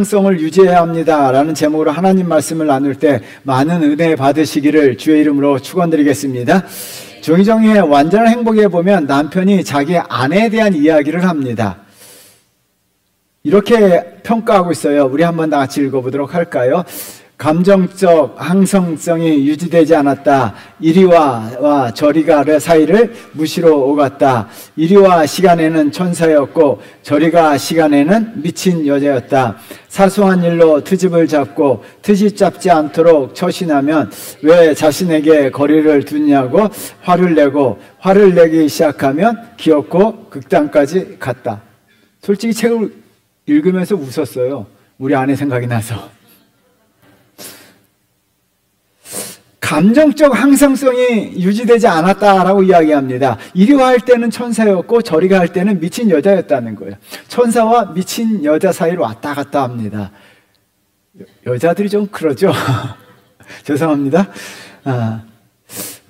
성을 유지해야 합니다 라는 제목으로 하나님 말씀을 나눌 때 많은 은혜 받으시기를 주의 이름으로 축원드리겠습니다. 조희정의 완전한 행복에 보면 남편이 자기 아내에 대한 이야기를 합니다. 이렇게 평가하고 있어요. 우리 한번 다 같이 읽어보도록 할까요? 감정적 항상성이 유지되지 않았다. 이리와 저리가 사이를 무시로 오갔다. 이리와 시간에는 천사였고 저리가 시간에는 미친 여자였다. 사소한 일로 트집을 잡고 트집 잡지 않도록 처신하면 왜 자신에게 거리를 두냐고 화를 내고 화를 내기 시작하면 귀엽고 극단까지 갔다. 솔직히 책을 읽으면서 웃었어요. 우리 아내 생각이 나서. 감정적 항상성이 유지되지 않았다라고 이야기합니다. 이리와 할 때는 천사였고 저리가 할 때는 미친 여자였다는 거예요. 천사와 미친 여자 사이로 왔다 갔다 합니다. 여자들이 좀 그러죠. 죄송합니다.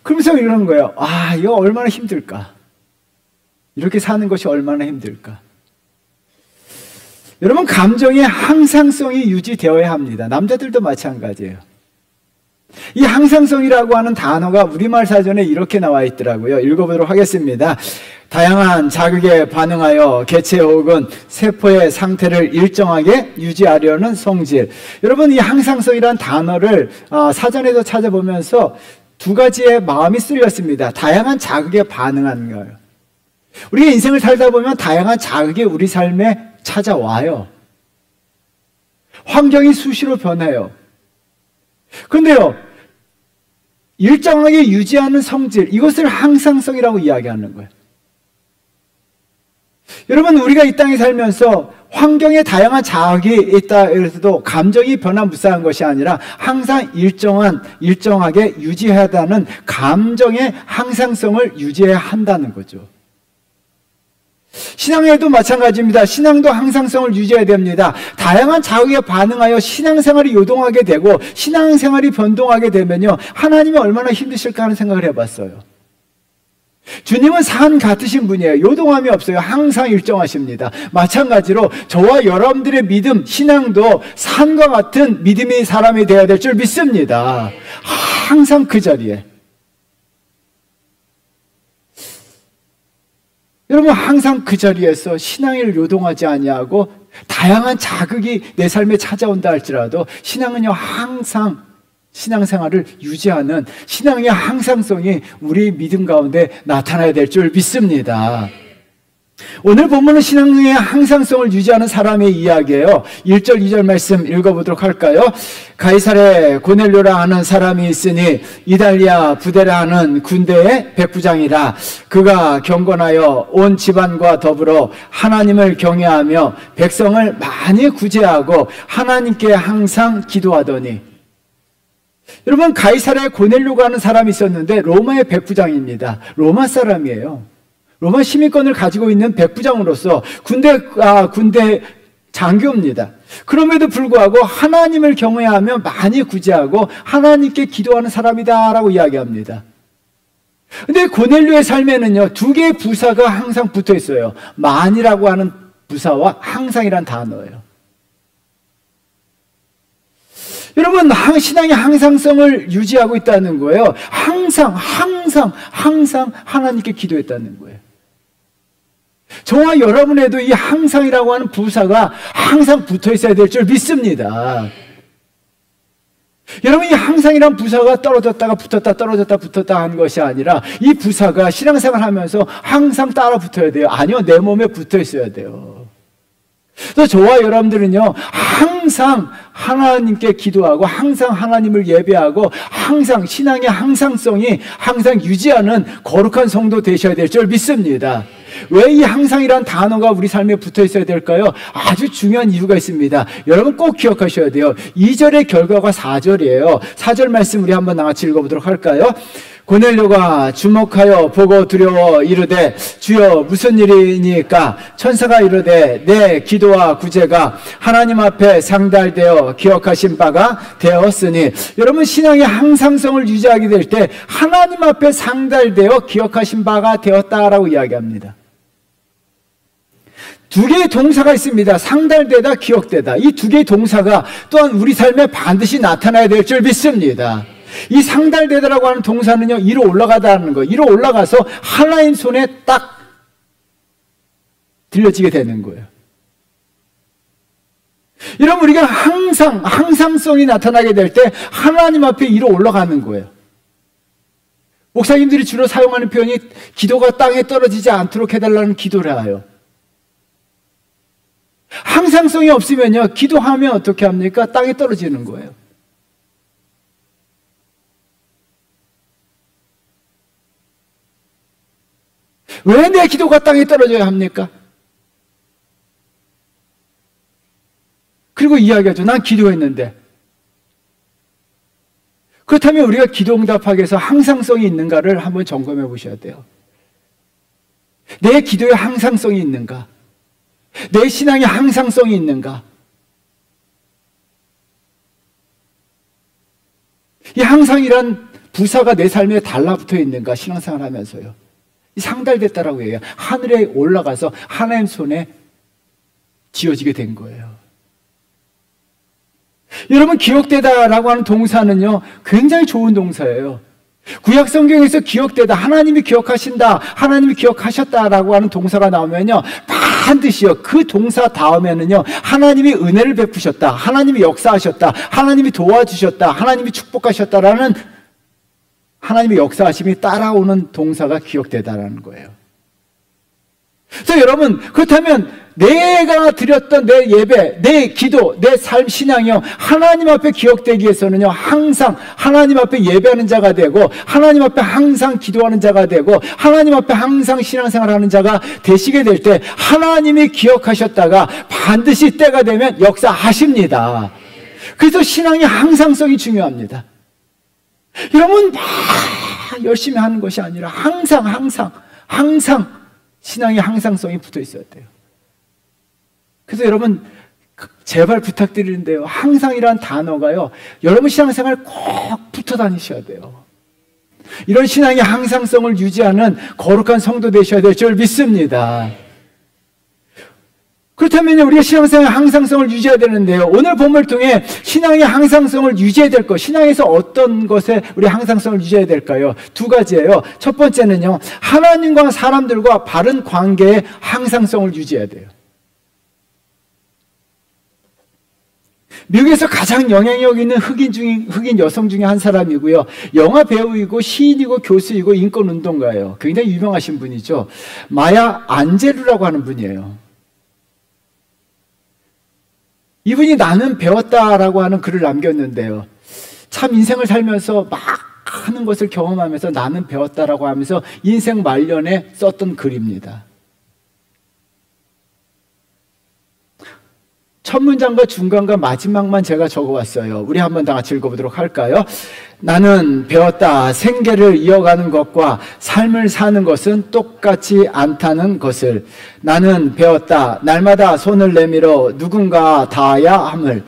그러면서 이러는 거예요. 이거 얼마나 힘들까? 이렇게 사는 것이 얼마나 힘들까? 여러분, 감정의 항상성이 유지되어야 합니다. 남자들도 마찬가지예요. 이 항상성이라고 하는 단어가 우리말 사전에 이렇게 나와 있더라고요. 읽어보도록 하겠습니다. 다양한 자극에 반응하여 개체 혹은 세포의 상태를 일정하게 유지하려는 성질. 여러분, 이 항상성이라는 단어를 사전에도 찾아보면서 두 가지의 마음이 쓰였습니다. 다양한 자극에 반응하는 거예요. 우리가 인생을 살다 보면 다양한 자극이 우리 삶에 찾아와요. 환경이 수시로 변해요. 그런데요, 일정하게 유지하는 성질, 이것을 항상성이라고 이야기하는 거예요. 여러분, 우리가 이 땅에 살면서 환경에 다양한 자극이 있다 해서도 감정이 변화무쌍한 것이 아니라 항상 일정하게 유지해야 한다는 감정의 항상성을 유지해야 한다는 거죠. 신앙에도 마찬가지입니다. 신앙도 항상성을 유지해야 됩니다. 다양한 자극에 반응하여 신앙생활이 요동하게 되고 신앙생활이 변동하게 되면요, 하나님이 얼마나 힘드실까 하는 생각을 해봤어요. 주님은 산 같으신 분이에요. 요동함이 없어요. 항상 일정하십니다. 마찬가지로 저와 여러분들의 믿음, 신앙도 산과 같은 믿음의 사람이 되어야 될 줄 믿습니다. 항상 그 자리에. 여러분, 항상 그 자리에서 신앙을 요동하지 아니하고 다양한 자극이 내 삶에 찾아온다 할지라도 신앙은요, 항상 신앙생활을 유지하는 신앙의 항상성이 우리 믿음 가운데 나타나야 될 줄 믿습니다. 오늘 본문은 신앙의 항상성을 유지하는 사람의 이야기예요. 1절 2절 말씀 읽어보도록 할까요? 가이사랴에 고넬료라 하는 사람이 있으니 이달리아 부데라 하는 군대의 백부장이라. 그가 경건하여 온 집안과 더불어 하나님을 경외하며 백성을 많이 구제하고 하나님께 항상 기도하더니. 여러분, 가이사랴에 고넬료가 하는 사람이 있었는데 로마의 백부장입니다. 로마 사람이에요. 로마 시민권을 가지고 있는 백부장으로서 군대 장교입니다. 그럼에도 불구하고 하나님을 경외하며 많이 구제하고 하나님께 기도하는 사람이다라고 이야기합니다. 근데 고넬료의 삶에는요, 두 개의 부사가 항상 붙어 있어요. 만이라고 하는 부사와 항상이란 단어예요. 여러분, 신앙의 항상성을 유지하고 있다는 거예요. 항상 하나님께 기도했다는 거예요. 저와 여러분에도 이 항상이라고 하는 부사가 항상 붙어 있어야 될 줄 믿습니다. 여러분, 이 항상이란 부사가 떨어졌다가 붙었다 떨어졌다 붙었다 하는 것이 아니라 이 부사가 신앙생활 하면서 항상 따라 붙어야 돼요. 아니요, 내 몸에 붙어 있어야 돼요. 그래서 저와 여러분들은요, 항상 하나님께 기도하고 항상 하나님을 예배하고 항상 신앙의 항상성이 항상 유지하는 거룩한 성도 되셔야 될 줄 믿습니다. 왜 이 항상이란 단어가 우리 삶에 붙어 있어야 될까요? 아주 중요한 이유가 있습니다. 여러분 꼭 기억하셔야 돼요. 2절의 결과가 4절이에요. 4절 말씀 우리 한번 같이 읽어보도록 할까요? 고넬료가 주목하여 보고 두려워 이르되 주여 무슨 일이니까? 천사가 이르되 내 기도와 구제가 하나님 앞에 상달되어 기억하신 바가 되었으니. 여러분, 신앙의 항상성을 유지하게 될 때 하나님 앞에 상달되어 기억하신 바가 되었다라고 이야기합니다. 두 개의 동사가 있습니다. 상달되다, 기억되다. 이 두 개의 동사가 또한 우리 삶에 반드시 나타나야 될 줄 믿습니다. 이 상달되다라고 하는 동사는요, 위로 올라가다는 거예요. 위로 올라가서 하나님 손에 딱 들려지게 되는 거예요. 여러분, 우리가 항상성이 나타나게 될 때 하나님 앞에 위로 올라가는 거예요. 목사님들이 주로 사용하는 표현이 기도가 땅에 떨어지지 않도록 해달라는 기도를 해요. 항상성이 없으면요, 기도하면 어떻게 합니까? 땅에 떨어지는 거예요. 왜 내 기도가 땅에 떨어져야 합니까? 그리고 이야기하죠. 난 기도했는데. 그렇다면 우리가 기도 응답하기 위해서 항상성이 있는가를 한번 점검해 보셔야 돼요. 내 기도에 항상성이 있는가? 내 신앙에 항상성이 있는가? 이 항상이란 부사가 내 삶에 달라붙어 있는가? 신앙생활 하면서요. 이 상달됐다라고 해요. 하늘에 올라가서 하나님 손에 쥐어지게 된 거예요. 여러분, 기억되다라고 하는 동사는요, 굉장히 좋은 동사예요. 구약 성경에서 기억되다, 하나님이 기억하신다, 하나님이 기억하셨다라고 하는 동사가 나오면요, 반드시요, 그 동사 다음에는요, 하나님이 은혜를 베푸셨다, 하나님이 역사하셨다, 하나님이 도와주셨다, 하나님이 축복하셨다라는 하나님의 역사하심이 따라오는 동사가 기억되다라는 거예요. 그래서 여러분, 그렇다면 내가 드렸던 내 예배, 내 기도, 내 삶, 신앙이요, 하나님 앞에 기억되기 위해서는요, 항상 하나님 앞에 예배하는 자가 되고, 하나님 앞에 항상 기도하는 자가 되고, 하나님 앞에 항상 신앙생활하는 자가 되시게 될 때 하나님이 기억하셨다가 반드시 때가 되면 역사하십니다. 그래서 신앙의 항상성이 중요합니다. 여러분, 막 열심히 하는 것이 아니라 항상 신앙의 항상성이 붙어 있어야 돼요. 그래서 여러분, 제발 부탁드리는데요, 항상이란 단어가요, 여러분 신앙생활 꼭 붙어 다니셔야 돼요. 이런 신앙의 항상성을 유지하는 거룩한 성도 되셔야 될 줄 믿습니다. 그렇다면 우리가 신앙생활의 항상성을 유지해야 되는데요, 오늘 본문을 통해 신앙의 항상성을 유지해야 될 것, 신앙에서 어떤 것에 우리 항상성을 유지해야 될까요? 두 가지예요. 첫 번째는요, 하나님과 사람들과 바른 관계의 항상성을 유지해야 돼요. 미국에서 가장 영향력 있는 흑인 여성 중에 한 사람이고요, 영화 배우이고 시인이고 교수이고 인권운동가예요. 굉장히 유명하신 분이죠. 마야 안젤루라고 하는 분이에요. 이분이 나는 배웠다라고 하는 글을 남겼는데요, 참 인생을 살면서 막 하는 것을 경험하면서 나는 배웠다라고 하면서 인생 말년에 썼던 글입니다. 첫 문장과 중간과 마지막만 제가 적어왔어요. 우리 한번 다 같이 읽어보도록 할까요? 나는 배웠다. 생계를 이어가는 것과 삶을 사는 것은 똑같지 않다는 것을. 나는 배웠다. 날마다 손을 내밀어 누군가 닿아야 함을.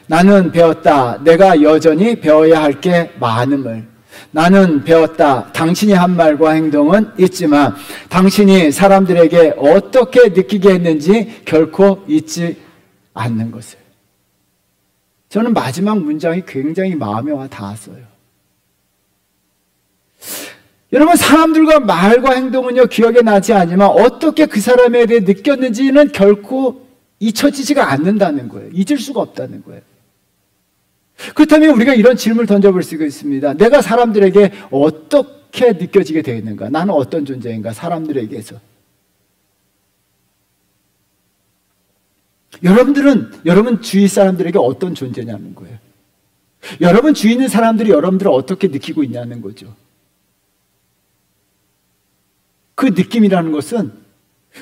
나는 배웠다. 내가 여전히 배워야 할 게 많음을. 나는 배웠다. 당신이 한 말과 행동은 있지만 당신이 사람들에게 어떻게 느끼게 했는지 결코 잊지 않는 것을. 저는 마지막 문장이 굉장히 마음에 와 닿았어요. 여러분, 사람들과 말과 행동은요, 기억에 나지 않지만 어떻게 그 사람에 대해 느꼈는지는 결코 잊혀지지가 않는다는 거예요. 잊을 수가 없다는 거예요. 그렇다면 우리가 이런 질문을 던져볼 수가 있습니다. 내가 사람들에게 어떻게 느껴지게 되어 있는가? 나는 어떤 존재인가? 사람들에게서. 여러분 주위 사람들에게 어떤 존재냐는 거예요. 여러분 주위 있는 사람들이 여러분들을 어떻게 느끼고 있냐는 거죠. 그 느낌이라는 것은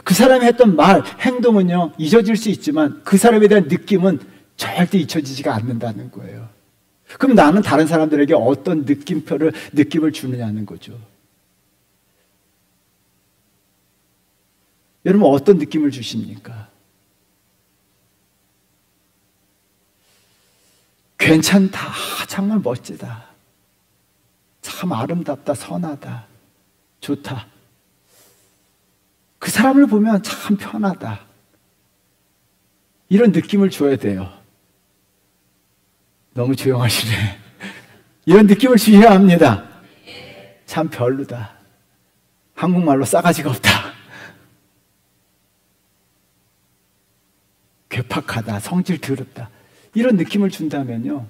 그 사람이 했던 말, 행동은요, 잊어질 수 있지만 그 사람에 대한 느낌은 절대 잊혀지지가 않는다는 거예요. 그럼 나는 다른 사람들에게 어떤 느낌을 주느냐는 거죠. 여러분, 어떤 느낌을 주십니까? 괜찮다. 정말 멋지다. 참 아름답다. 선하다. 좋다. 그 사람을 보면 참 편하다. 이런 느낌을 줘야 돼요. 너무 조용하시네. 이런 느낌을 주셔야 합니다. 참 별로다. 한국말로 싸가지가 없다. 괴팍하다. 성질 더럽다. 이런 느낌을 준다면요.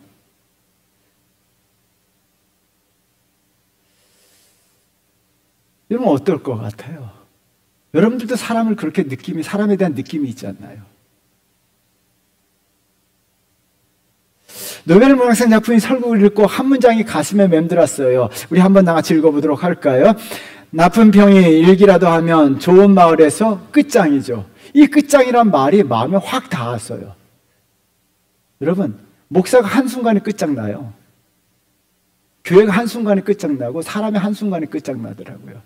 여러분 어떨 것 같아요? 여러분들도 사람을 그렇게 사람에 대한 느낌이 있지 않나요? 노벨 문학상 작품인 설국을 읽고 한 문장이 가슴에 맴들었어요. 우리 한번 나같이 읽어보도록 할까요? 나쁜 병이 일기라도 하면 좋은 마을에서 끝장이죠. 이 끝장이란 말이 마음에 확 닿았어요. 여러분, 목사가 한순간에 끝장나요. 교회가 한순간에 끝장나고 사람이 한순간에 끝장나더라고요.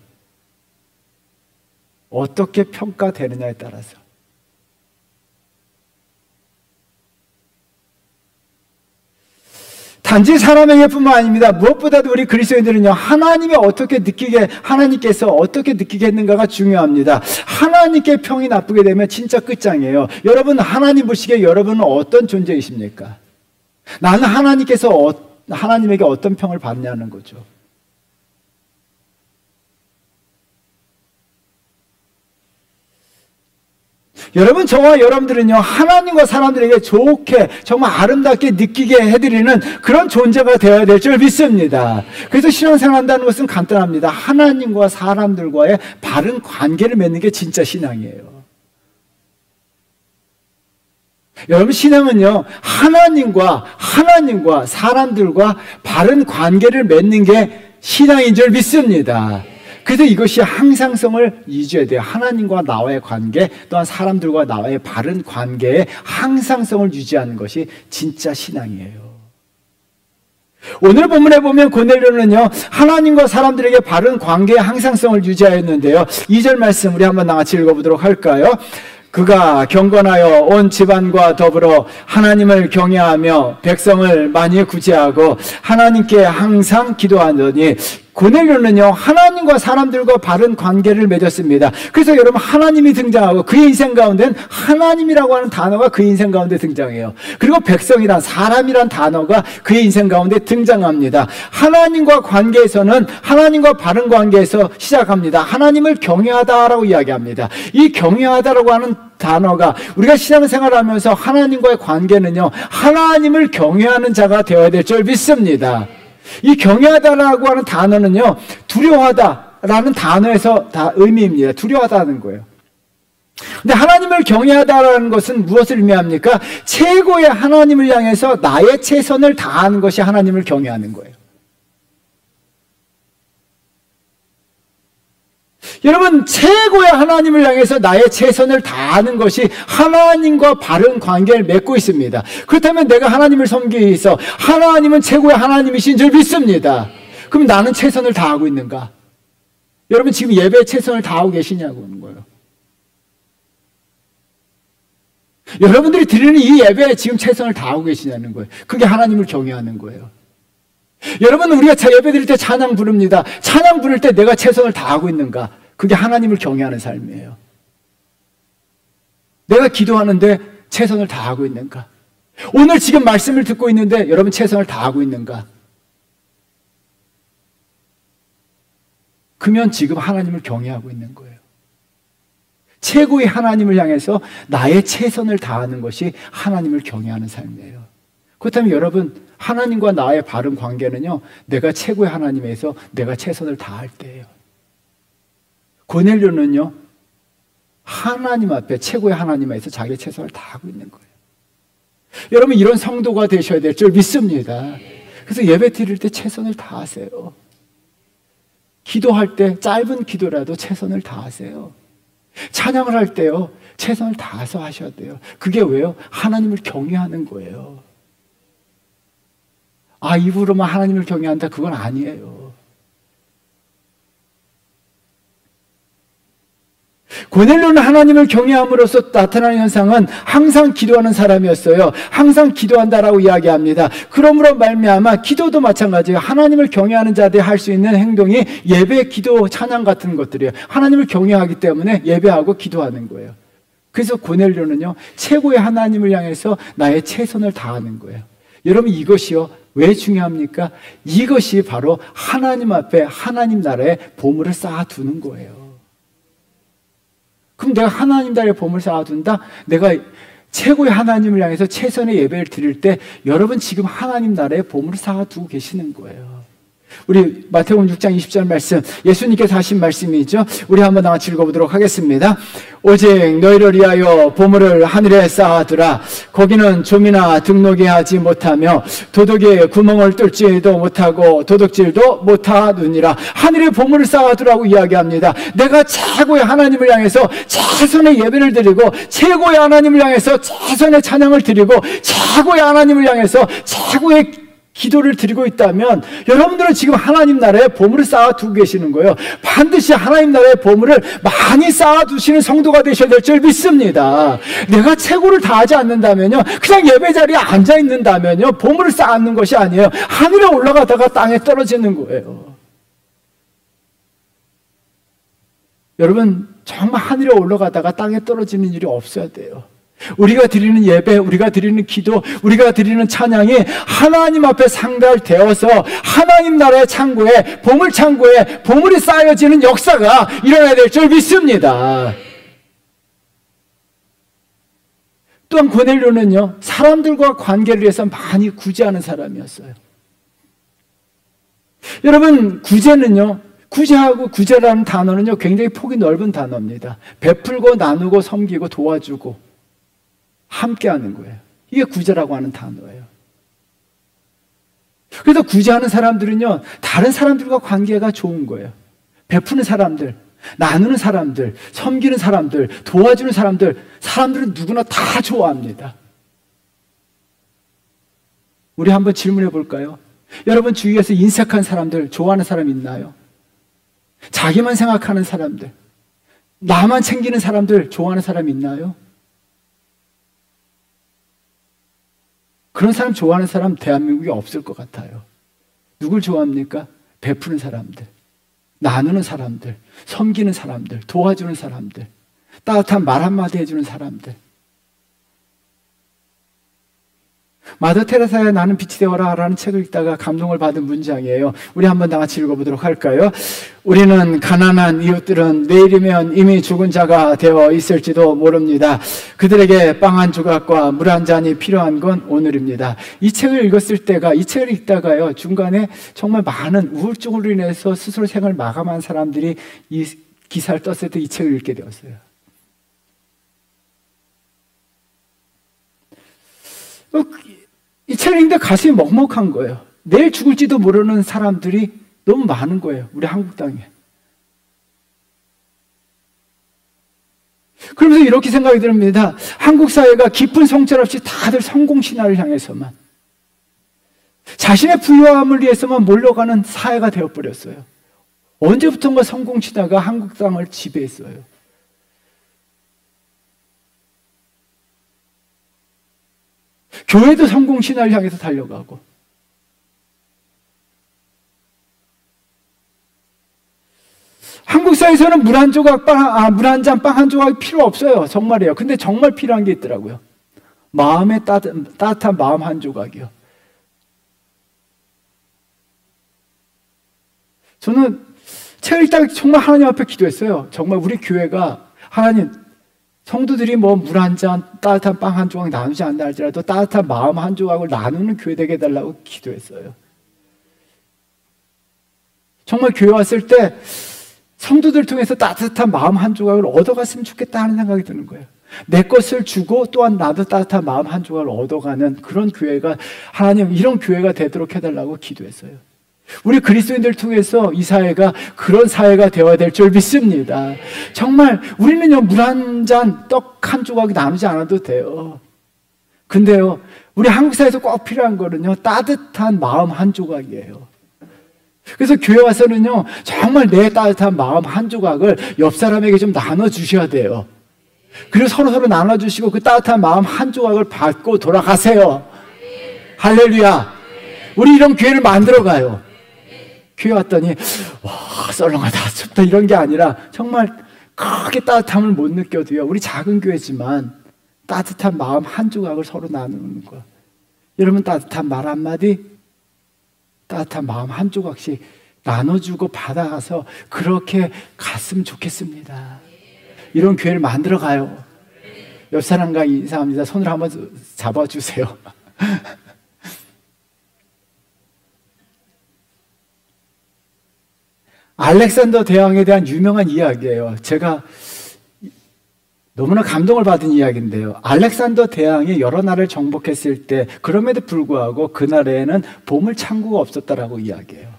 어떻게 평가되느냐에 따라서. 단지 사람에게뿐만 아닙니다. 무엇보다도 우리 그리스도인들은요, 하나님께서 어떻게 느끼게 했는가가 중요합니다. 하나님께 평이 나쁘게 되면 진짜 끝장이에요. 여러분, 하나님 보시기에 여러분은 어떤 존재이십니까? 나는 하나님에게 어떤 평을 받냐는 거죠. 여러분, 저와 여러분들은요, 하나님과 사람들에게 좋게 정말 아름답게 느끼게 해드리는 그런 존재가 되어야 될 줄 믿습니다. 그래서 신앙생활한다는 것은 간단합니다. 하나님과 사람들과의 바른 관계를 맺는 게 진짜 신앙이에요. 여러분, 신앙은요, 하나님과 사람들과 바른 관계를 맺는 게 신앙인 줄 믿습니다. 그래서 이것이 항상성을 유지해야 돼요. 하나님과 나와의 관계, 또한 사람들과 나와의 바른 관계의 항상성을 유지하는 것이 진짜 신앙이에요. 오늘 본문에 보면 고넬료는요, 하나님과 사람들에게 바른 관계의 항상성을 유지하였는데요. 2절 말씀 우리 한번 같이 읽어보도록 할까요? 그가 경건하여 온 집안과 더불어 하나님을 경외하며 백성을 많이 구제하고 하나님께 항상 기도하더니, 고넬료는요, 하나님과 사람들과 바른 관계를 맺었습니다. 그래서 여러분, 하나님이 등장하고 그의 인생 가운데는 하나님이라고 하는 단어가 그의 인생 가운데 등장해요. 그리고 백성이란, 사람이란 단어가 그의 인생 가운데 등장합니다. 하나님과 관계에서는 하나님과 바른 관계에서 시작합니다. 하나님을 경외하다라고 이야기합니다. 이 경외하다라고 하는 단어가 우리가 신앙생활을 하면서 하나님과의 관계는요, 하나님을 경외하는 자가 되어야 될 줄 믿습니다. 이 경외하다라고 하는 단어는요, 두려워하다라는 단어에서 다 의미입니다. 두려워하다는 거예요. 근데 하나님을 경외하다라는 것은 무엇을 의미합니까? 최고의 하나님을 향해서 나의 최선을 다하는 것이 하나님을 경외하는 거예요. 여러분, 최고의 하나님을 향해서 나의 최선을 다하는 것이 하나님과 바른 관계를 맺고 있습니다. 그렇다면 내가 하나님을 섬기기 위해서 하나님은 최고의 하나님이신 줄 믿습니다. 그럼 나는 최선을 다하고 있는가? 여러분, 지금 예배에 최선을 다하고 계시냐고 하는 거예요. 여러분들이 드리는 이 예배에 지금 최선을 다하고 계시냐는 거예요. 그게 하나님을 경외하는 거예요. 여러분, 우리가 예배 드릴 때 찬양 부릅니다. 찬양 부를 때 내가 최선을 다하고 있는가? 그게 하나님을 경외하는 삶이에요. 내가 기도하는데 최선을 다하고 있는가? 오늘 지금 말씀을 듣고 있는데 여러분 최선을 다하고 있는가? 그러면 지금 하나님을 경외하고 있는 거예요. 최고의 하나님을 향해서 나의 최선을 다하는 것이 하나님을 경외하는 삶이에요. 그렇다면 여러분, 하나님과 나의 바른 관계는요, 내가 최고의 하나님에서 내가 최선을 다할 때예요. 고넬료는요, 하나님 앞에, 최고의 하나님에서 자기의 최선을 다하고 있는 거예요. 여러분, 이런 성도가 되셔야 될 줄 믿습니다. 그래서 예배 드릴 때 최선을 다하세요. 기도할 때 짧은 기도라도 최선을 다하세요. 찬양을 할 때요, 최선을 다해서 하셔야 돼요. 그게 왜요? 하나님을 경외하는 거예요. 아, 입으로만 하나님을 경외한다, 그건 아니에요. 고넬료는 하나님을 경외함으로써 나타나는 현상은 항상 기도하는 사람이었어요. 항상 기도한다라고 이야기합니다. 그러므로 말미암아 기도도 마찬가지예요. 하나님을 경외하는 자들이 할 수 있는 행동이 예배, 기도, 찬양 같은 것들이에요. 하나님을 경외하기 때문에 예배하고 기도하는 거예요. 그래서 고넬료는요, 최고의 하나님을 향해서 나의 최선을 다하는 거예요. 여러분, 이것이요, 왜 중요합니까? 이것이 바로 하나님 앞에 하나님 나라의 보물을 쌓아두는 거예요. 그럼 내가 하나님 나라의 보물을 쌓아둔다? 내가 최고의 하나님을 향해서 최선의 예배를 드릴 때 여러분 지금 하나님 나라의 보물을 쌓아두고 계시는 거예요. 우리 마태복음 6장 20절 말씀, 예수님께서 하신 말씀이죠. 우리 한번 같이 읽어보도록 하겠습니다. 오직 너희를 위하여 보물을 하늘에 쌓아두라. 거기는 좀이나 등록이 하지 못하며 도둑이 구멍을 뚫지도 못하고 도둑질도 못하느니라. 하늘에 보물을 쌓아두라고 이야기합니다. 내가 최고의 하나님을 향해서 최선의 예배를 드리고 최고의 하나님을 향해서 최선의 찬양을 드리고 최고의 하나님을 향해서 최고의 기도를 드리고 있다면 여러분들은 지금 하나님 나라에 보물을 쌓아두고 계시는 거예요. 반드시 하나님 나라의 보물을 많이 쌓아두시는 성도가 되셔야 될 줄 믿습니다. 내가 최고를 다하지 않는다면요, 그냥 예배 자리에 앉아 있는다면요, 보물을 쌓는 것이 아니에요. 하늘에 올라가다가 땅에 떨어지는 거예요. 여러분, 정말 하늘에 올라가다가 땅에 떨어지는 일이 없어야 돼요. 우리가 드리는 예배, 우리가 드리는 기도, 우리가 드리는 찬양이 하나님 앞에 상달되어서 하나님 나라의 창고에, 보물 창고에 보물이 쌓여지는 역사가 일어나야 될 줄 믿습니다. 또한 고넬료는요, 사람들과 관계를 위해서 많이 구제하는 사람이었어요. 여러분, 구제는요, 구제하고 구제라는 단어는요, 굉장히 폭이 넓은 단어입니다. 베풀고 나누고 섬기고 도와주고 함께하는 거예요. 이게 구제라고 하는 단어예요. 그래서 구제하는 사람들은요, 다른 사람들과 관계가 좋은 거예요. 베푸는 사람들, 나누는 사람들, 섬기는 사람들, 도와주는 사람들, 사람들은 누구나 다 좋아합니다. 우리 한번 질문해 볼까요? 여러분 주위에서 인색한 사람들 좋아하는 사람 있나요? 자기만 생각하는 사람들, 나만 챙기는 사람들 좋아하는 사람 있나요? 그런 사람 좋아하는 사람 대한민국에 없을 것 같아요. 누굴 좋아합니까? 베푸는 사람들, 나누는 사람들, 섬기는 사람들, 도와주는 사람들, 따뜻한 말 한마디 해주는 사람들. 마더 테레사의 나는 빛이 되어라 라는 책을 읽다가 감동을 받은 문장이에요. 우리 한번 다 같이 읽어보도록 할까요? 우리는 가난한 이웃들은 내일이면 이미 죽은 자가 되어 있을지도 모릅니다. 그들에게 빵 한 조각과 물 한 잔이 필요한 건 오늘입니다. 이 책을 읽었을 때가, 이 책을 읽다가요, 중간에 정말 많은 우울증으로 인해서 스스로 생을 마감한 사람들이 이 기사를 떴을 때 이 책을 읽게 되었어요. 이 책을 읽는데 가슴이 먹먹한 거예요. 내일 죽을지도 모르는 사람들이 너무 많은 거예요. 우리 한국 땅에. 그러면서 이렇게 생각이 듭니다. 한국 사회가 깊은 성찰 없이 다들 성공신화를 향해서만, 자신의 부유함을 위해서만 몰려가는 사회가 되어버렸어요. 언제부턴가 성공신화가 한국 땅을 지배했어요. 교회도 성공신화를 향해서 달려가고, 한국 사회에서는 물 한 조각 물 한 잔 빵 한 조각이 필요 없어요. 정말이에요. 근데 정말 필요한 게 있더라고요. 마음의 따뜻한 마음 한 조각이요. 저는 책을 읽다가 정말 하나님 앞에 기도했어요. 정말 우리 교회가, 하나님, 성도들이 뭐 물 한 잔, 따뜻한 빵 한 조각 나누지 않나 할지라도 따뜻한 마음 한 조각을 나누는 교회 되게 해달라고 기도했어요. 정말 교회 왔을 때 성도들 통해서 따뜻한 마음 한 조각을 얻어갔으면 좋겠다 하는 생각이 드는 거예요. 내 것을 주고 또한 나도 따뜻한 마음 한 조각을 얻어가는 그런 교회가, 하나님 이런 교회가 되도록 해달라고 기도했어요. 우리 그리스도인들 통해서 이 사회가 그런 사회가 되어야 될 줄 믿습니다. 정말 우리는요, 물 한 잔, 떡 한 조각이 나누지 않아도 돼요. 근데요, 우리 한국 사회에서 꼭 필요한 거는요, 따뜻한 마음 한 조각이에요. 그래서 교회 와서는요, 정말 내 따뜻한 마음 한 조각을 옆 사람에게 좀 나눠주셔야 돼요. 그리고 서로 나눠주시고 그 따뜻한 마음 한 조각을 받고 돌아가세요. 할렐루야. 우리 이런 교회를 만들어가요. 교회 왔더니 와 썰렁하다 춥다 이런 게 아니라 정말 크게 따뜻함을 못 느껴도요, 우리 작은 교회지만 따뜻한 마음 한 조각을 서로 나누는 거. 여러분, 따뜻한 말 한마디, 따뜻한 마음 한 조각씩 나눠주고 받아가서 그렇게 갔으면 좋겠습니다. 이런 교회를 만들어 가요. 옆 사람과 인사합니다. 손을 한번 잡아주세요. 알렉산더 대왕에 대한 유명한 이야기예요. 제가 너무나 감동을 받은 이야기인데요. 알렉산더 대왕이 여러 나라를 정복했을 때 그럼에도 불구하고 그날에는 보물 창고가 없었다라고 이야기해요.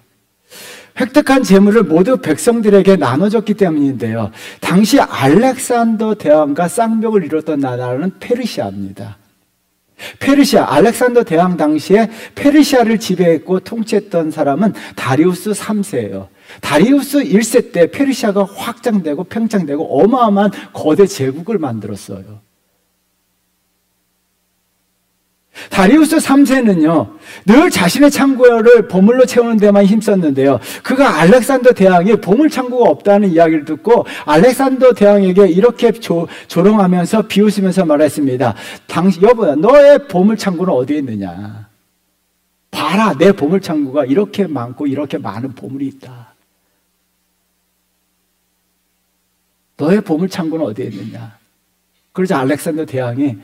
획득한 재물을 모두 백성들에게 나눠줬기 때문인데요. 당시 알렉산더 대왕과 쌍벽을 이뤘던 나라는 페르시아입니다. 페르시아, 알렉산더 대왕 당시에 페르시아를 지배했고 통치했던 사람은 다리우스 3세예요. 다리우스 1세 때 페르시아가 확장되고 팽창되고 어마어마한 거대 제국을 만들었어요. 다리우스 3세는요, 늘 자신의 창고를 보물로 채우는 데만 힘썼는데요. 그가 알렉산더 대왕이 보물 창고가 없다는 이야기를 듣고 알렉산더 대왕에게 이렇게 조롱하면서 비웃으면서 말했습니다. 여보야, 너의 보물 창고는 어디에 있느냐? 봐라, 내 보물 창고가 이렇게 많고 이렇게 많은 보물이 있다. 너의 보물 창고는 어디에 있느냐? 그러자 알렉산더 대왕이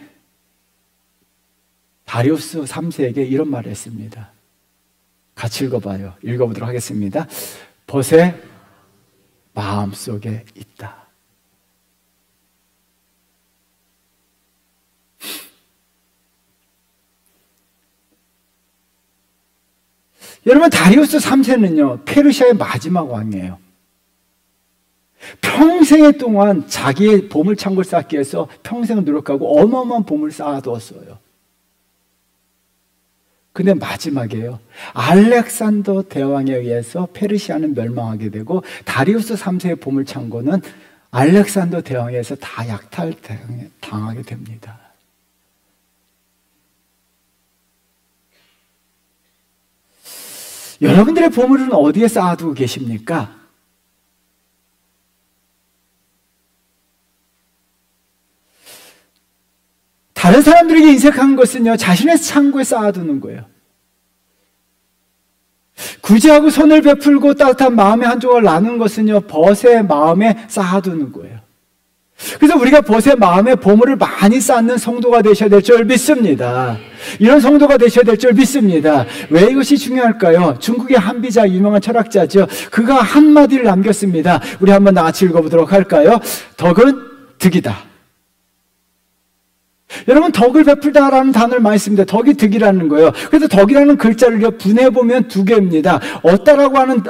다리우스 3세에게 이런 말을 했습니다. 같이 읽어봐요. 읽어보도록 하겠습니다. 벗의 마음속에 있다. 여러분, 다리우스 3세는요, 페르시아의 마지막 왕이에요. 평생의 동안 자기의 보물 창고를 쌓기 위해서 평생을 노력하고 어마어마한 보물을 쌓아두었어요. 근데 마지막에요, 알렉산더 대왕에 의해서 페르시아는 멸망하게 되고 다리우스 3세의 보물 창고는 알렉산더 대왕에 의해서 다 약탈당하게 됩니다. 여러분들의 보물은 어디에 쌓아두고 계십니까? 다른 사람들에게 인색한 것은요, 자신의 창고에 쌓아두는 거예요. 구제하고 손을 베풀고 따뜻한 마음의 한 조각을 나누는 것은요, 벗의 마음에 쌓아두는 거예요. 그래서 우리가 벗의 마음에 보물을 많이 쌓는 성도가 되셔야 될 줄 믿습니다. 이런 성도가 되셔야 될 줄 믿습니다. 왜 이것이 중요할까요? 중국의 한비자, 유명한 철학자죠. 그가 한마디를 남겼습니다. 우리 한번 같이 읽어보도록 할까요? 덕은 득이다. 여러분, 덕을 베풀다라는 단어를 많이 씁니다. 덕이 득이라는 거예요. 그래서 덕이라는 글자를 분해보면 두 개입니다. 얻다라고 하는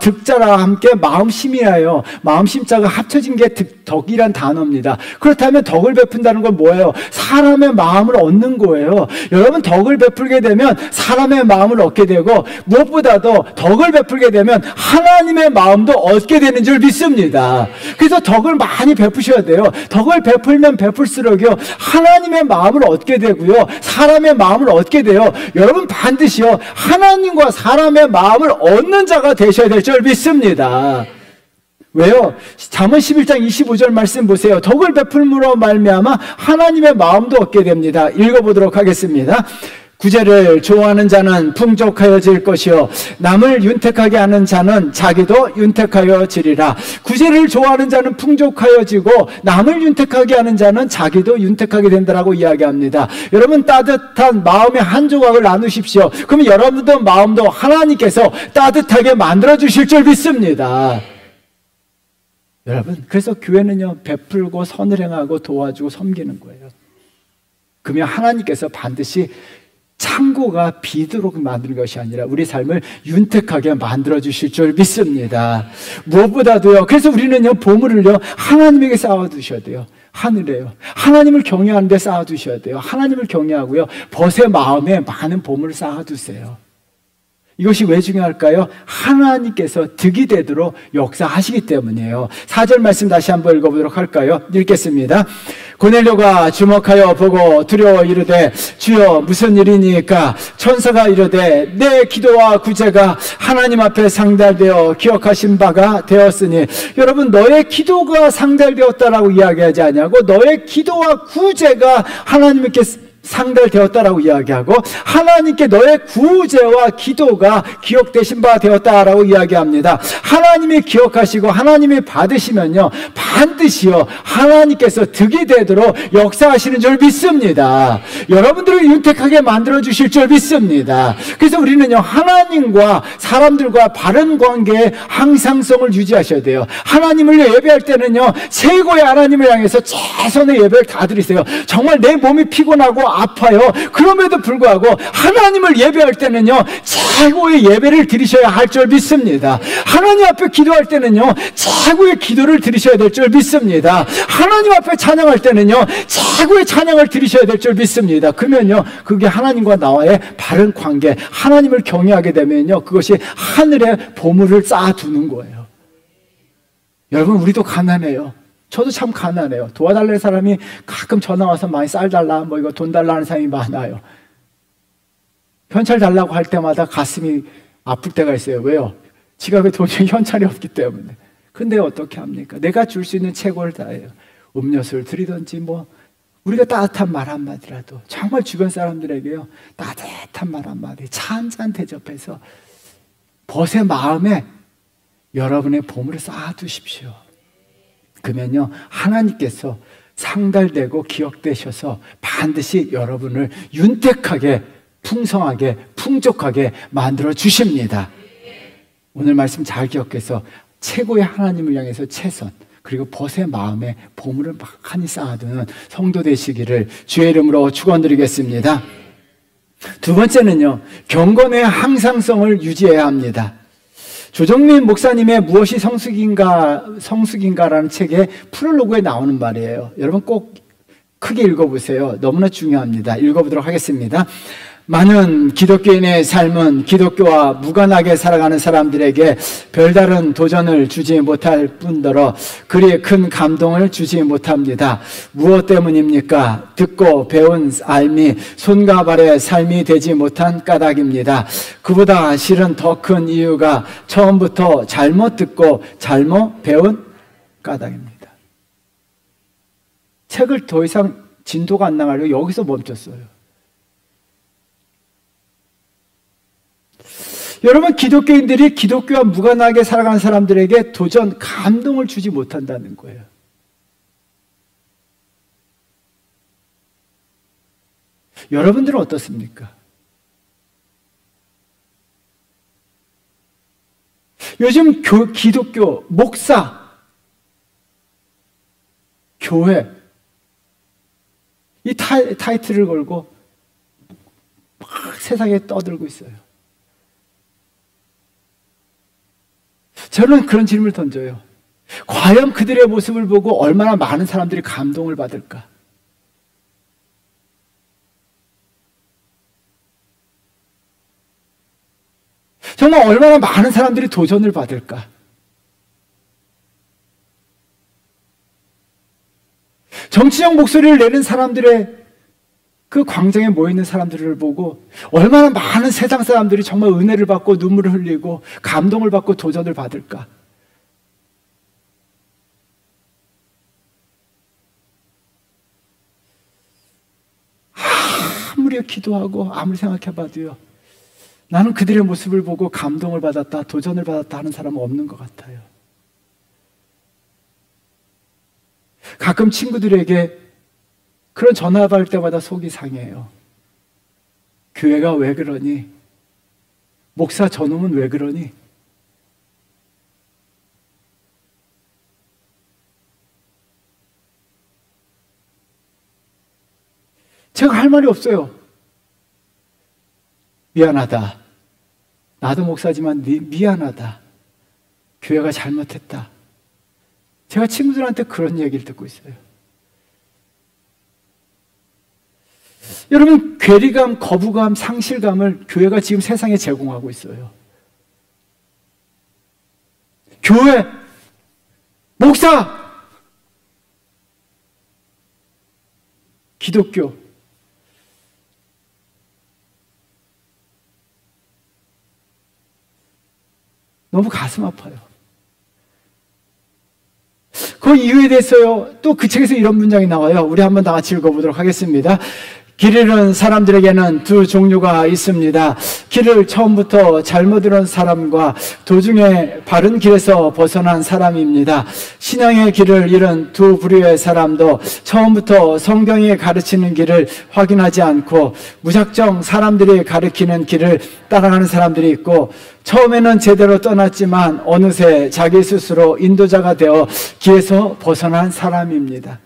득자랑 함께 마음심이에요. 마음심자가 합쳐진 게 덕이란 단어입니다. 그렇다면 덕을 베푼다는 건 뭐예요? 사람의 마음을 얻는 거예요. 여러분, 덕을 베풀게 되면 사람의 마음을 얻게 되고, 무엇보다도 덕을 베풀게 되면 하나님의 마음도 얻게 되는 줄 믿습니다. 그래서 덕을 많이 베푸셔야 돼요. 덕을 베풀면 베풀수록요, 하나님의 마음을 얻게 되고요, 사람의 마음을 얻게 돼요. 여러분, 반드시요, 하나님과 사람의 마음을 얻는 자가 되셔야 될 줄 믿습니다. 왜요? 잠언 11장 25절 말씀 보세요. 덕을 베풀므로 말미암아 하나님의 마음도 얻게 됩니다. 읽어보도록 하겠습니다. 구제를 좋아하는 자는 풍족하여질 것이요, 남을 윤택하게 하는 자는 자기도 윤택하여지리라. 구제를 좋아하는 자는 풍족하여지고 남을 윤택하게 하는 자는 자기도 윤택하게 된다라고 이야기합니다. 여러분, 따뜻한 마음의 한 조각을 나누십시오. 그러면 여러분도 마음도 하나님께서 따뜻하게 만들어주실 줄 믿습니다. 여러분, 그래서 교회는요, 베풀고 선을 행하고 도와주고 섬기는 거예요. 그러면 하나님께서 반드시 창고가 비도록 만드는 것이 아니라 우리 삶을 윤택하게 만들어주실 줄 믿습니다. 무엇보다도요, 그래서 우리는요, 보물을요, 하나님에게 쌓아두셔야 돼요. 하늘에요. 하나님을 경외하는 데 쌓아두셔야 돼요. 하나님을 경외하고요, 벗의 마음에 많은 보물을 쌓아두세요. 이것이 왜 중요할까요? 하나님께서 득이 되도록 역사하시기 때문이에요. 4절 말씀 다시 한번 읽어보도록 할까요? 읽겠습니다. 고넬료가 주목하여 보고 두려워 이르되 주여 무슨 일이니까? 천사가 이르되 내 기도와 구제가 하나님 앞에 상달되어 기억하신 바가 되었으니. 여러분, 너의 기도가 상달되었다라고 이야기하지 않냐고? 너의 기도와 구제가 하나님께 상달되었다라고 이야기하고, 하나님께 너의 구제와 기도가 기억되신 바 되었다라고 이야기합니다. 하나님이 기억하시고 하나님이 받으시면요, 반드시요 하나님께서 득이 되도록 역사하시는 줄 믿습니다. 여러분들을 윤택하게 만들어 주실 줄 믿습니다. 그래서 우리는요, 하나님과 사람들과 바른 관계의 항상성을 유지하셔야 돼요. 하나님을 예배할 때는요, 최고의 하나님을 향해서 최선의 예배를 다 드리세요. 정말 내 몸이 피곤하고 아파요. 그럼에도 불구하고 하나님을 예배할 때는요, 최고의 예배를 드리셔야 할 줄 믿습니다. 하나님 앞에 기도할 때는요, 최고의 기도를 드리셔야 될 줄 믿습니다. 하나님 앞에 찬양할 때는요, 최고의 찬양을 드리셔야 될 줄 믿습니다. 그러면요, 그게 하나님과 나와의 바른 관계, 하나님을 경외하게 되면요, 그것이 하늘에 보물을 쌓아두는 거예요. 여러분, 우리도 가난해요. 저도 참 가난해요. 도와달라는 사람이 가끔 전화 와서 많이 쌀 달라, 뭐 이거 돈 달라는 사람이 많아요. 현찰 달라고 할 때마다 가슴이 아플 때가 있어요. 왜요? 지갑에 돈이 현찰이 없기 때문에. 근데 어떻게 합니까? 내가 줄 수 있는 최고를 다해요. 음료수를 드리든지, 뭐 우리가 따뜻한 말 한마디라도, 정말 주변 사람들에게요, 따뜻한 말 한마디, 차 한 잔 대접해서 벗의 마음에 여러분의 보물을 쌓아두십시오. 그러면요, 하나님께서 상달되고 기억되셔서 반드시 여러분을 윤택하게, 풍성하게, 풍족하게 만들어 주십니다. 오늘 말씀 잘 기억해서 최고의 하나님을 향해서 최선, 그리고 벗의 마음에 보물을 많이 쌓아두는 성도 되시기를 주의 이름으로 축원드리겠습니다. 두 번째는요, 경건의 항상성을 유지해야 합니다. 조정민 목사님의 무엇이 성숙인가라는 책의 프롤로그에 나오는 말이에요. 여러분 꼭 크게 읽어보세요. 너무나 중요합니다. 읽어보도록 하겠습니다. 많은 기독교인의 삶은 기독교와 무관하게 살아가는 사람들에게 별다른 도전을 주지 못할 뿐더러 그리 큰 감동을 주지 못합니다. 무엇 때문입니까? 듣고 배운 삶이 손과 발의 삶이 되지 못한 까닭입니다. 그보다 실은 더 큰 이유가 처음부터 잘못 듣고 잘못 배운 까닭입니다. 책을 더 이상 진도가 안 나가려고 여기서 멈췄어요. 여러분, 기독교인들이 기독교와 무관하게 살아가는 사람들에게 도전, 감동을 주지 못한다는 거예요. 여러분들은 어떻습니까? 요즘 기독교, 목사, 교회, 이 타이틀을 걸고 막 세상에 떠들고 있어요. 저는 그런 질문을 던져요. 과연 그들의 모습을 보고 얼마나 많은 사람들이 감동을 받을까? 정말 얼마나 많은 사람들이 도전을 받을까? 정치적 목소리를 내는 사람들의 그 광장에 모여있는 사람들을 보고 얼마나 많은 세상 사람들이 정말 은혜를 받고 눈물을 흘리고 감동을 받고 도전을 받을까? 아무리 기도하고 아무리 생각해봐도요, 나는 그들의 모습을 보고 감동을 받았다, 도전을 받았다 하는 사람은 없는 것 같아요. 가끔 친구들에게 그런 전화 받을 때마다 속이 상해요. 교회가 왜 그러니? 목사 저놈은 왜 그러니? 제가 할 말이 없어요. 미안하다. 나도 목사지만 미안하다. 교회가 잘못했다. 제가 친구들한테 그런 얘기를 듣고 있어요. 여러분, 괴리감, 거부감, 상실감을 교회가 지금 세상에 제공하고 있어요. 교회, 목사, 기독교. 너무 가슴 아파요. 그 이유에 대해서요, 또 그 책에서 이런 문장이 나와요. 우리 한번 다 같이 읽어보도록 하겠습니다. 길 잃은 사람들에게는 두 종류가 있습니다. 길을 처음부터 잘못 잃은 사람과 도중에 바른 길에서 벗어난 사람입니다. 신앙의 길을 잃은 두 부류의 사람도 처음부터 성경이 가르치는 길을 확인하지 않고 무작정 사람들이 가르치는 길을 따라가는 사람들이 있고, 처음에는 제대로 떠났지만 어느새 자기 스스로 인도자가 되어 길에서 벗어난 사람입니다.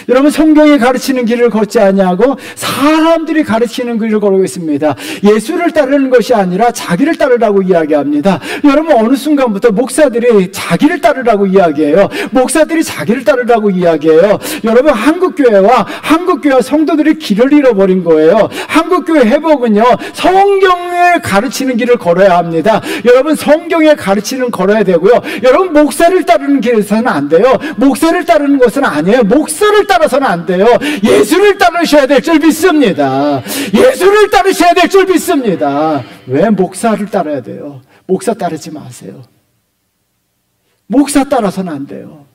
여러분, 성경이 가르치는 길을 걷지 아니하고 사람들이 가르치는 길을 걸고 있습니다. 예수를 따르는 것이 아니라 자기를 따르라고 이야기합니다. 여러분, 어느 순간부터 목사들이 자기를 따르라고 이야기해요. 목사들이 자기를 따르라고 이야기해요. 여러분, 한국교회와 성도들이 길을 잃어버린 거예요. 한국교회 회복은요, 성경에 가르치는 길을 걸어야 합니다. 여러분, 성경에 가르치는 걸어야 되고요. 여러분, 목사를 따르는 길에서는 안 돼요. 목사를 따르는 것은 아니에요. 목사를 따라서는 안 돼요. 예수를 따르셔야 될 줄 믿습니다. 예수를 따르셔야 될 줄 믿습니다. 왜 목사를 따라야 돼요? 목사 따르지 마세요. 목사 따라서는 안 돼요.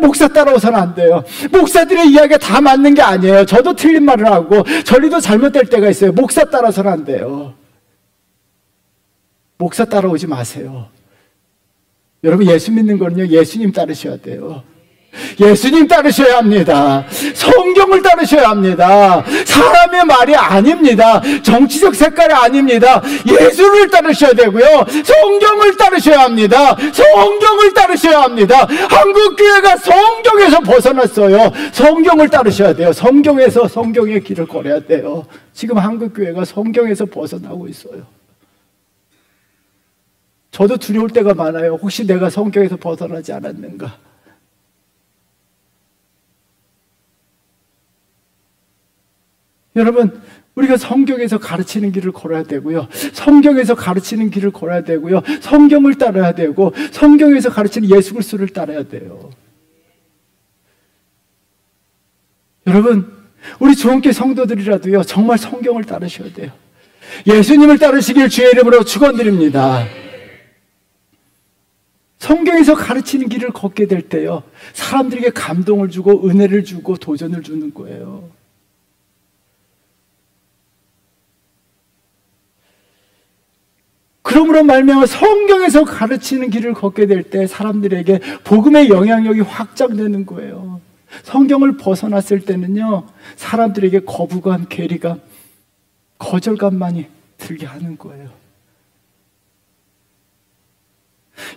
목사 따라오서는 안 돼요. 목사들의 이야기가 다 맞는 게 아니에요. 저도 틀린 말을 하고 저리도 잘못될 때가 있어요. 목사 따라서는 안 돼요. 목사 따라오지 마세요. 여러분, 예수 믿는 거는요, 예수님 따르셔야 돼요. 예수님 따르셔야 합니다. 성경을 따르셔야 합니다. 사람의 말이 아닙니다. 정치적 색깔이 아닙니다. 예수를 따르셔야 되고요, 성경을 따르셔야 합니다. 성경을 따르셔야 합니다. 한국교회가 성경에서 벗어났어요. 성경을 따르셔야 돼요. 성경에서 성경의 길을 걸어야 돼요. 지금 한국교회가 성경에서 벗어나고 있어요. 저도 두려울 때가 많아요. 혹시 내가 성경에서 벗어나지 않았는가. 여러분, 우리가 성경에서 가르치는 길을 걸어야 되고요, 성경에서 가르치는 길을 걸어야 되고요, 성경을 따라야 되고, 성경에서 가르치는 예수 그리스도를 따라야 돼요. 여러분, 우리 주원교회 성도들이라도요, 정말 성경을 따르셔야 돼요. 예수님을 따르시길 주의 이름으로 축원드립니다. 성경에서 가르치는 길을 걷게 될 때요, 사람들에게 감동을 주고 은혜를 주고 도전을 주는 거예요. 그러므로 말미암아 성경에서 가르치는 길을 걷게 될 때 사람들에게 복음의 영향력이 확장되는 거예요. 성경을 벗어났을 때는요, 사람들에게 거부감, 괴리감, 거절감만이 들게 하는 거예요.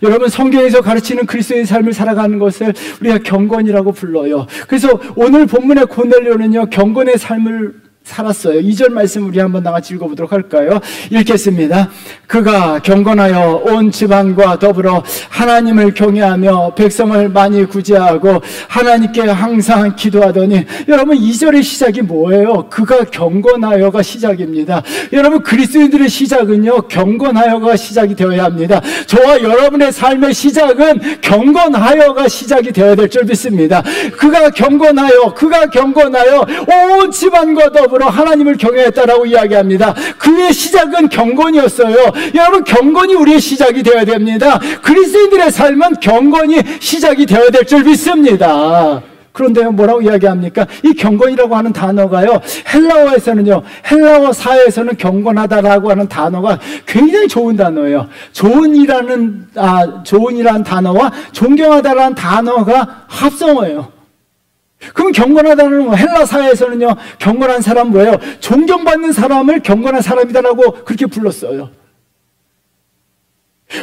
여러분, 성경에서 가르치는 그리스도의 삶을 살아가는 것을 우리가 경건이라고 불러요. 그래서 오늘 본문의 고넬료는요, 경건의 삶을 살았어요. 2절 말씀 우리 한번 나같이 읽어보도록 할까요? 읽겠습니다. 그가 경건하여 온 집안과 더불어 하나님을 경외하며 백성을 많이 구제하고 하나님께 항상 기도하더니, 여러분, 2절의 시작이 뭐예요? 그가 경건하여가 시작입니다. 여러분, 그리스도인들의 시작은요, 경건하여가 시작이 되어야 합니다. 저와 여러분의 삶의 시작은 경건하여가 시작이 되어야 될 줄 믿습니다. 그가 경건하여 온 집안과 더불어 하나님을 경외했다라고 이야기합니다. 그의 시작은 경건이었어요. 여러분, 경건이 우리의 시작이 되어야 됩니다. 그리스도인들의 삶은 경건이 시작이 되어야 될 줄 믿습니다. 그런데요, 뭐라고 이야기합니까? 이 경건이라고 하는 단어가요, 헬라어에서는요, 헬라어 사회에서는 경건하다라고 하는 단어가 굉장히 좋은 단어예요. 좋은이라는 단어와 존경하다라는 단어가 합성어예요. 그럼 경건하다는 헬라 사회에서는요, 경건한 사람 뭐예요? 존경받는 사람을 경건한 사람이다라고 그렇게 불렀어요.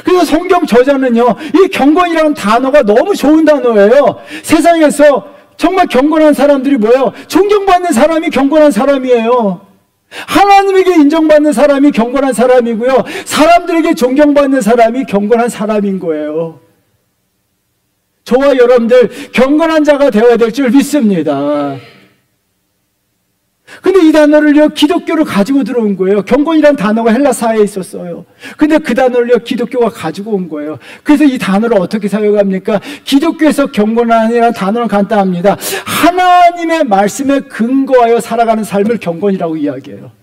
그래서 성경 저자는요, 이 경건이라는 단어가 너무 좋은 단어예요. 세상에서 정말 경건한 사람들이 뭐예요? 존경받는 사람이 경건한 사람이에요. 하나님에게 인정받는 사람이 경건한 사람이고요, 사람들에게 존경받는 사람이 경건한 사람인 거예요. 저와 여러분들 경건한 자가 되어야 될 줄 믿습니다. 근데 이 단어를요, 기독교를 가지고 들어온 거예요. 경건이라는 단어가 헬라사에 있었어요. 근데 그 단어를요, 기독교가 가지고 온 거예요. 그래서 이 단어를 어떻게 사용합니까? 기독교에서 경건이라는 단어는 간단합니다. 하나님의 말씀에 근거하여 살아가는 삶을 경건이라고 이야기해요.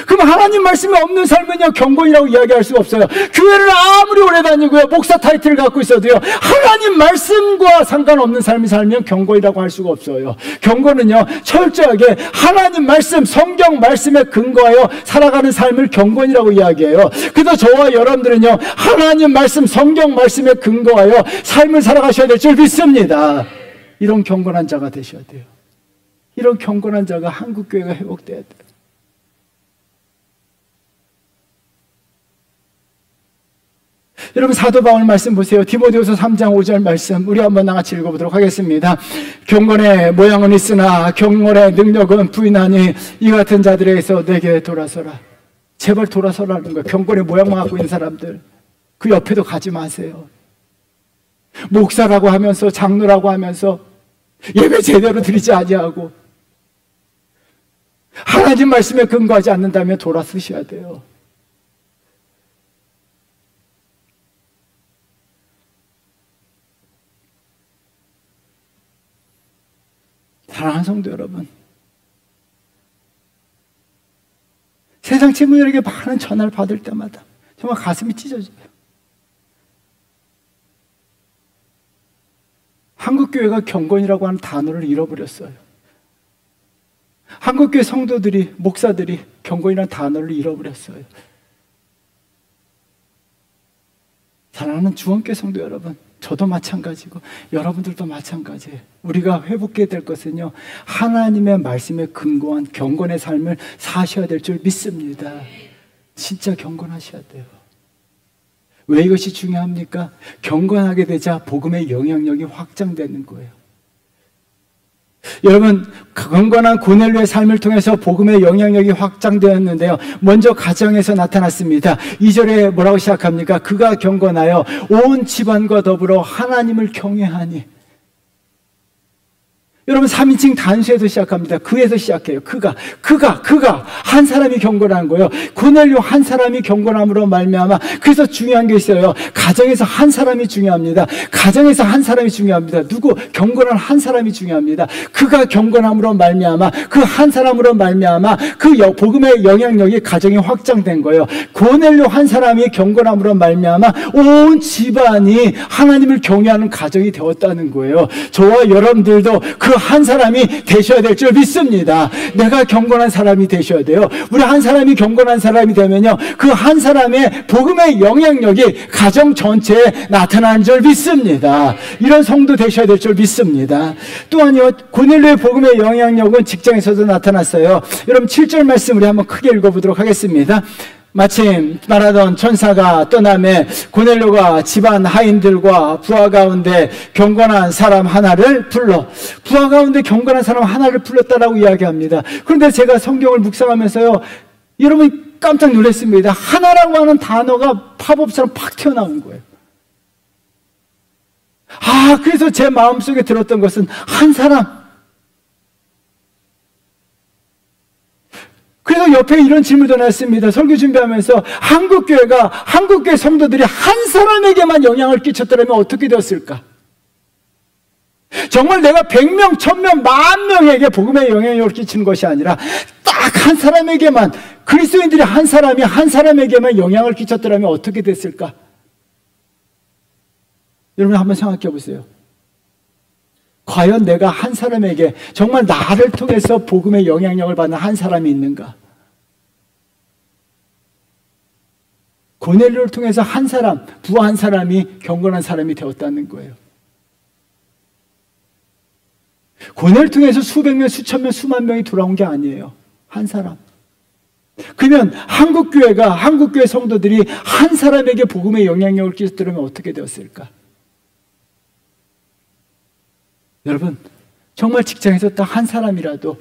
그럼 하나님 말씀이 없는 삶은요, 경건이라고 이야기할 수가 없어요. 교회를 아무리 오래 다니고요, 목사 타이틀을 갖고 있어도요, 하나님 말씀과 상관없는 삶을 살면 경건이라고 할 수가 없어요. 경건은요, 철저하게 하나님 말씀, 성경 말씀에 근거하여 살아가는 삶을 경건이라고 이야기해요. 그래서 저와 여러분들은요, 하나님 말씀, 성경 말씀에 근거하여 삶을 살아가셔야 될 줄 믿습니다. 이런 경건한 자가 되셔야 돼요. 이런 경건한 자가 한국교회가 회복돼야 돼요. 여러분, 사도 바울 말씀 보세요. 디모데후서 3장 5절 말씀 우리 한번 나같이 읽어보도록 하겠습니다. 경건의 모양은 있으나 경건의 능력은 부인하니 이 같은 자들에게서 내게 돌아서라. 제발 돌아서라는 거예요. 경건의 모양만 갖고 있는 사람들, 그 옆에도 가지 마세요. 목사라고 하면서, 장로라고 하면서 예배 제대로 드리지 아니하고 하나님 말씀에 근거하지 않는다면 돌아서셔야 돼요. 사랑하는 성도 여러분, 세상 친구들에게 많은 전화를 받을 때마다 정말 가슴이 찢어져요. 한국교회가 경건이라고 하는 단어를 잃어버렸어요. 한국교회 성도들이, 목사들이 경건이라는 단어를 잃어버렸어요. 사랑하는 주원교회 성도 여러분, 저도 마찬가지고 여러분들도 마찬가지예요. 우리가 회복해야 될 것은요, 하나님의 말씀에 근거한 경건의 삶을 사셔야 될 줄 믿습니다. 진짜 경건하셔야 돼요. 왜 이것이 중요합니까? 경건하게 되자 복음의 영향력이 확장되는 거예요. 여러분, 경건한 고넬료의 삶을 통해서 복음의 영향력이 확장되었는데요, 먼저 가정에서 나타났습니다. 2절에 뭐라고 시작합니까? 그가 경건하여 온 집안과 더불어 하나님을 경외하니. 여러분, 3인칭 단수에서 시작합니다. 그에서 시작해요. 그가 한 사람이 경건한 거예요. 고넬료 한 사람이 경건함으로 말미암아. 그래서 중요한 게 있어요. 가정에서 한 사람이 중요합니다. 가정에서 한 사람이 중요합니다. 누구? 경건한 한 사람이 중요합니다. 그가 경건함으로 말미암아, 그 한 사람으로 말미암아 그 복음의 영향력이 가정에 확장된 거예요. 고넬료 한 사람이 경건함으로 말미암아 온 집안이 하나님을 경외하는 가정이 되었다는 거예요. 저와 여러분들도 그 한 사람이 되셔야 될 줄 믿습니다. 내가 경건한 사람이 되셔야 돼요. 우리 한 사람이 경건한 사람이 되면요, 그 한 사람의 복음의 영향력이 가정 전체에 나타나는 줄 믿습니다. 이런 성도 되셔야 될 줄 믿습니다. 또한요, 고넬료의 복음의 영향력은 직장에서도 나타났어요. 여러분, 7절 말씀 우리 한번 크게 읽어보도록 하겠습니다. 마침 말하던 천사가 떠나매 고넬료가 집안 하인들과 부하 가운데 경건한 사람 하나를 불러, 부하 가운데 경건한 사람 하나를 불렀다라고 이야기합니다. 그런데 제가 성경을 묵상하면서요, 여러분 깜짝 놀랐습니다. 하나라고 하는 단어가 팝업처럼 팍 튀어나온 거예요. 그래서 제 마음속에 들었던 것은 한 사람. 그래서 옆에 이런 질문도 났습니다. 설교 준비하면서 한국교회 성도들이 한 사람에게만 영향을 끼쳤더라면 어떻게 되었을까? 정말 내가 100명, 1000명, 10,000명에게 복음의 영향력을 끼치는 것이 아니라 딱 한 사람에게만, 그리스도인들이 한 사람에게만 영향을 끼쳤더라면 어떻게 됐을까? 여러분 한번 생각해 보세요. 과연 내가 한 사람에게, 정말 나를 통해서 복음의 영향력을 받는 한 사람이 있는가? 고넬료를 통해서 한 사람, 부하 한 사람이 경건한 사람이 되었다는 거예요. 고넬료를 통해서 수백 명, 수천 명, 수만 명이 돌아온 게 아니에요. 한 사람. 그러면 한국교회 성도들이 한 사람에게 복음의 영향력을 끼쳤더라면 어떻게 되었을까? 여러분, 정말 직장에서 딱 한 사람이라도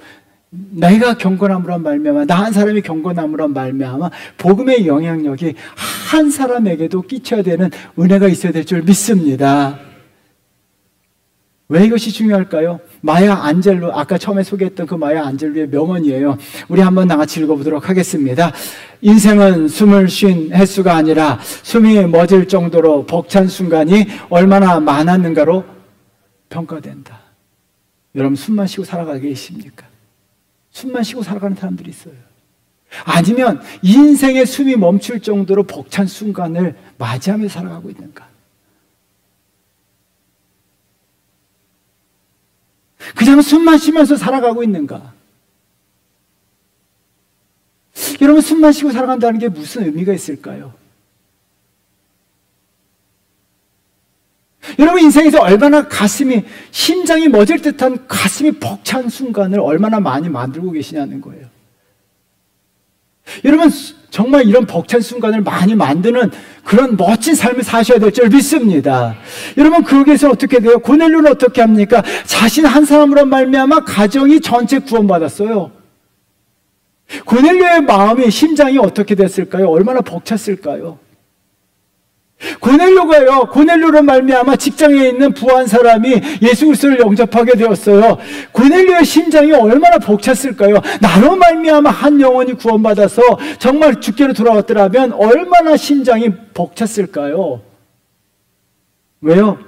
내가 경건함으로 말미암아, 나 한 사람이 경건함으로 말미암아 복음의 영향력이 한 사람에게도 끼쳐야 되는 은혜가 있어야 될 줄 믿습니다. 왜 이것이 중요할까요? 마야 안젤로, 아까 처음에 소개했던 그 마야 안젤로의 명언이에요. 우리 한번 나같이 읽어보도록 하겠습니다. 인생은 숨을 쉰 횟수가 아니라 숨이 멎을 정도로 벅찬 순간이 얼마나 많았는가로 평가된다. 여러분, 숨만 쉬고 살아가고 계십니까? 숨만 쉬고 살아가는 사람들이 있어요. 아니면 인생의 숨이 멈출 정도로 벅찬 순간을 맞이하며 살아가고 있는가? 그냥 숨만 쉬면서 살아가고 있는가? 여러분, 숨만 쉬고 살아간다는 게 무슨 의미가 있을까요? 여러분, 인생에서 얼마나 심장이 멎을 듯한 가슴이 벅찬 순간을 얼마나 많이 만들고 계시냐는 거예요. 여러분, 정말 이런 벅찬 순간을 많이 만드는 그런 멋진 삶을 사셔야 될 줄 믿습니다. 여러분, 거기에서 어떻게 돼요? 고넬료는 어떻게 합니까? 자신 한 사람으로 말미암아 가정이 전체 구원받았어요. 고넬료의 마음이, 심장이 어떻게 됐을까요? 얼마나 벅찼을까요? 고넬료로 말미암아 직장에 있는 부한 사람이 예수 그리스도를 영접하게 되었어요. 고넬료의 심장이 얼마나 벅찼을까요? 나로 말미암아 한 영혼이 구원받아서 정말 주께로 돌아왔더라면 얼마나 심장이 벅찼을까요? 왜요?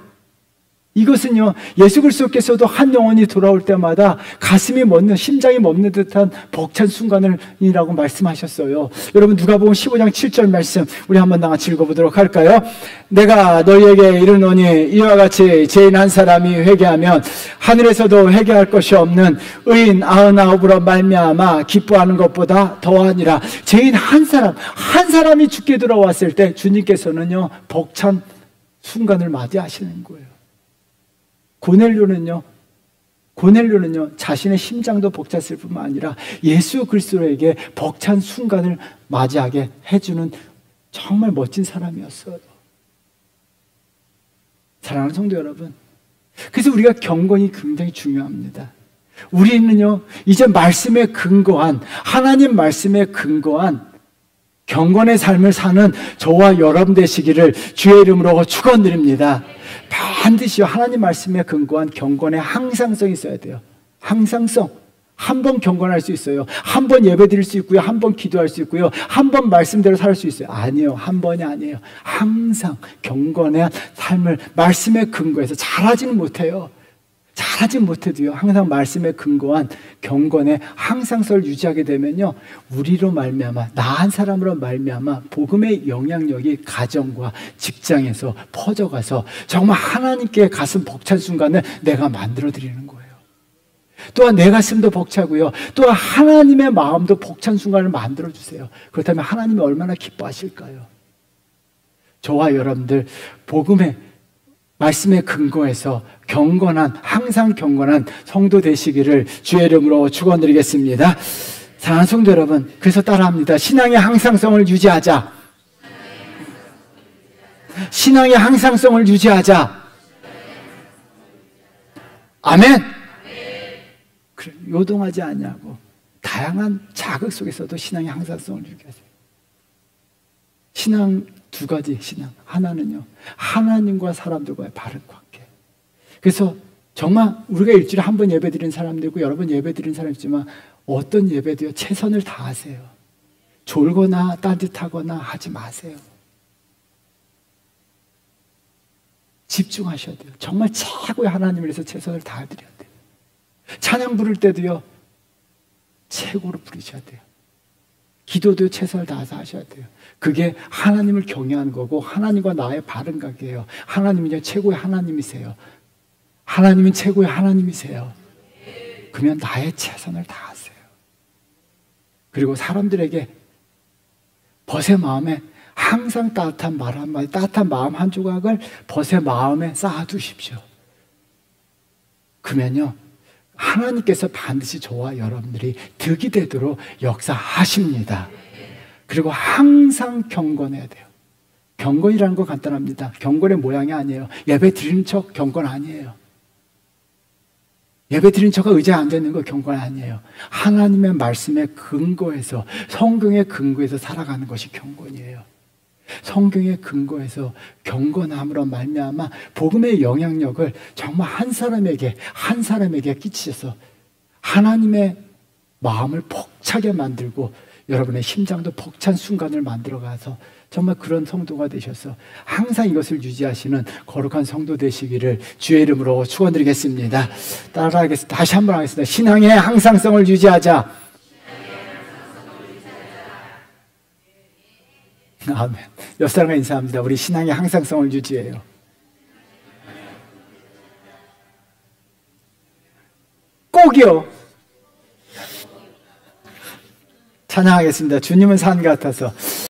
이것은요, 예수 그리스도께서도 한 영혼이 돌아올 때마다 가슴이 멎는, 심장이 멎는 듯한 벅찬 순간이라고 말씀하셨어요. 여러분, 누가복음 15장 7절 말씀 우리 한번 다 같이 읽어보도록 할까요? 내가 너희에게 이르노니 이와 같이 죄인 한 사람이 회개하면 하늘에서도 회개할 것이 없는 의인 99으로 말미암아 기뻐하는 것보다 더하니라. 죄인 한 사람이 주께 돌아왔을 때 주님께서는요, 벅찬 순간을 맞이하시는 거예요. 고넬료는요, 자신의 심장도 벅찼을 뿐만 아니라 예수 그리스도에게 벅찬 순간을 맞이하게 해주는 정말 멋진 사람이었어요. 사랑하는 성도 여러분, 그래서 우리가 경건이 굉장히 중요합니다. 우리는요, 이제 하나님 말씀에 근거한 경건의 삶을 사는 저와 여러분 되시기를 주의 이름으로 축원드립니다. 반드시 하나님 말씀에 근거한 경건의 항상성이 있어야 돼요. 항상성. 한 번 경건할 수 있어요. 한 번 예배 드릴 수 있고요. 한 번 기도할 수 있고요. 한 번 말씀대로 살 수 있어요. 아니에요. 한 번이 아니에요. 항상 경건의 삶을 말씀에 근거해서 잘하지는 못해요. 잘하지 못해도요, 항상 말씀에 근거한 경건의 항상성을 유지하게 되면요, 우리로 말미암아, 나 한 사람으로 말미암아 복음의 영향력이 가정과 직장에서 퍼져가서 정말 하나님께 가슴 벅찬 순간을 내가 만들어 드리는 거예요. 또한 내 가슴도 벅차고요, 또한 하나님의 마음도 벅찬 순간을 만들어 주세요. 그렇다면 하나님이 얼마나 기뻐하실까요? 저와 여러분들 복음의 말씀에 근거해서 항상 경건한 성도 되시기를 주의 이름으로 축원드리겠습니다. 사랑하는 성도 여러분, 그래서 따라합니다. 신앙의 항상성을 유지하자. 신앙의 항상성을 유지하자. 아멘. 그래, 요동하지 않냐고. 다양한 자극 속에서도 신앙의 항상성을 유지하세요. 신앙 두 가지 신앙. 하나는요, 하나님과 사람들과의 바른 관계. 그래서 정말 우리가 일주일에 한 번 예배 드리는 사람도 있고 여러 번 예배 드리는 사람이 있지만 어떤 예배도요, 최선을 다하세요. 졸거나 딴짓하거나 하지 마세요. 집중하셔야 돼요. 정말 최고의 하나님을 위해서 최선을 다해드려야 돼요. 찬양 부를 때도요, 최고로 부르셔야 돼요. 기도도 최선을 다해서 하셔야 돼요. 그게 하나님을 경외하는 거고 하나님과 나의 바른 관계예요. 하나님은요, 최고의 하나님이세요. 하나님은 최고의 하나님이세요. 그러면 나의 최선을 다하세요. 그리고 사람들에게 벗의 마음에 항상 따뜻한 말 한마디, 따뜻한 마음 한 조각을 벗의 마음에 쌓아두십시오. 그러면요, 하나님께서 반드시 저와 여러분들이 득이 되도록 역사하십니다. 그리고 항상 경건해야 돼요. 경건이라는 거 간단합니다. 경건의 모양이 아니에요. 예배 드리는 척 경건 아니에요. 예배 드리는 척과 의자에 앉아있는 거 경건 아니에요. 하나님의 말씀에 근거해서, 성경에 근거해서 살아가는 것이 경건이에요. 성경에 근거해서 경건함으로 말미암아 복음의 영향력을 정말 한 사람에게 끼치셔서 하나님의 마음을 벅차게 만들고 여러분의 심장도 벅찬 순간을 만들어가서 정말 그런 성도가 되셔서 항상 이것을 유지하시는 거룩한 성도 되시기를 주의 이름으로 축원드리겠습니다. 따라하겠습니다. 다시 한번 하겠습니다. 신앙의 항상성을 유지하자. 아멘. 옆 사람과 인사합니다. 우리 신앙의 항상성을 유지해요. 꼭이요. 찬양하겠습니다. 주님은 산 같아서.